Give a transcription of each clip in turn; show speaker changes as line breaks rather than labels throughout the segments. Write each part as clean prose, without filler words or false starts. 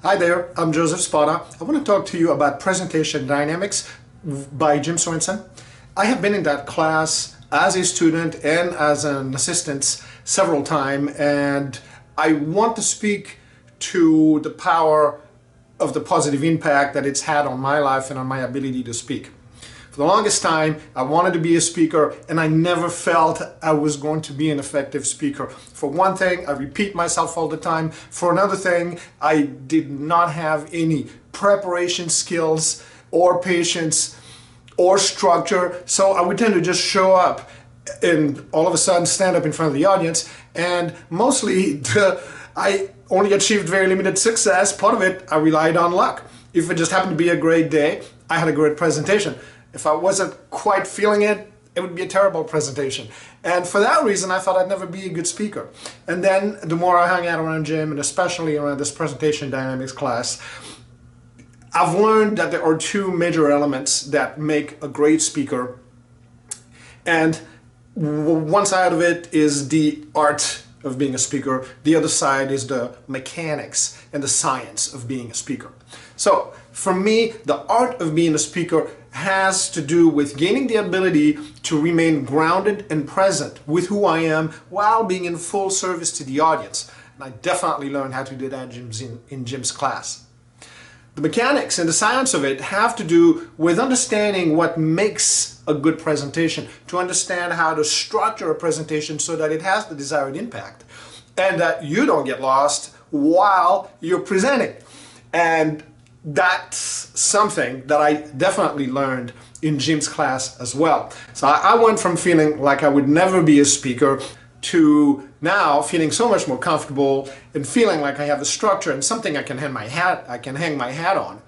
Hi there, I'm Joseph Spada. I want to talk to you about Presentation Dynamics by Jim Sorensen. I have been in that class as a student and as an assistant several times, and I want to speak to the power of the positive impact that it's had on my life and on my ability to speak. For the longest time, I wanted to be a speaker, and I never felt I was going to be an effective speaker. For one thing, I repeat myself all the time. For another thing, I did not have any preparation skills or patience or structure, so I would tend to just show up and all of a sudden stand up in front of the audience, and mostly I only achieved very limited success. Part of it, I relied on luck. If it just happened to be a great day, I had a great presentation. If I wasn't quite feeling it, it would be a terrible presentation. And for that reason, I thought I'd never be a good speaker. And then the more I hung out around Jim, and especially around this Presentation Dynamics class, I've learned that there are two major elements that make a great speaker. And one side of it is the art of being a speaker. The other side is the mechanics and the science of being a speaker. So for me, the art of being a speaker has to do with gaining the ability to remain grounded and present with who I am while being in full service to the audience. And I definitely learned how to do that in Jim's class. The mechanics and the science of it have to do with understanding what makes a good presentation, to understand how to structure a presentation so that it has the desired impact and that you don't get lost while you're presenting. And that's something that I definitely learned in Jim's class as well. So I went from feeling like I would never be a speaker to now feeling so much more comfortable and feeling like I have a structure and something I can hang my hat on.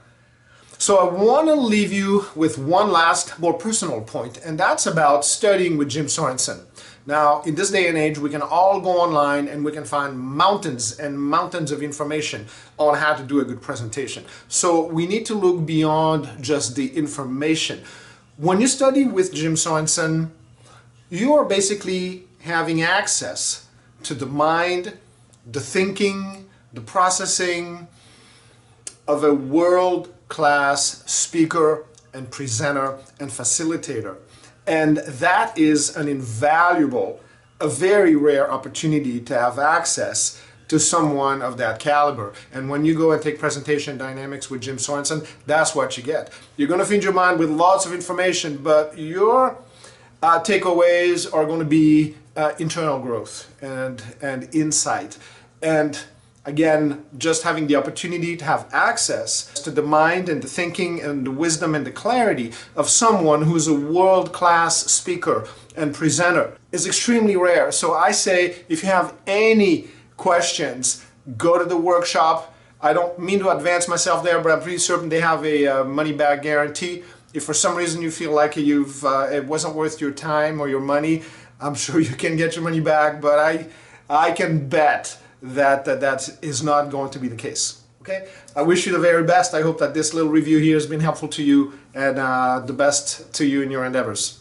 So I want to leave you with one last, more personal point, and that's about studying with Jim Sorensen. Now, in this day and age, we can all go online and we can find mountains and mountains of information on how to do a good presentation. So we need to look beyond just the information. When you study with Jim Sorensen, you are basically having access to the mind, the thinking, the processing of a world-class speaker and presenter and facilitator. And that is an invaluable, a very rare opportunity to have access to someone of that caliber. And when you go and take Presentation Dynamics with Jim Sorensen, that's what you get. You're going to feed your mind with lots of information, but your takeaways are going to be internal growth and insight. And again, just having the opportunity to have access to the mind and the thinking and the wisdom and the clarity of someone who's a world-class speaker and presenter is extremely rare. So I say, if you have any questions, go to the workshop. I don't mean to advance myself there, but I'm pretty certain they have a money-back guarantee. If for some reason you feel like it wasn't worth your time or your money, I'm sure you can get your money back, but I can bet that is not going to be the case. Okay? I wish you the very best. I hope that this little review here has been helpful to you, and the best to you in your endeavors.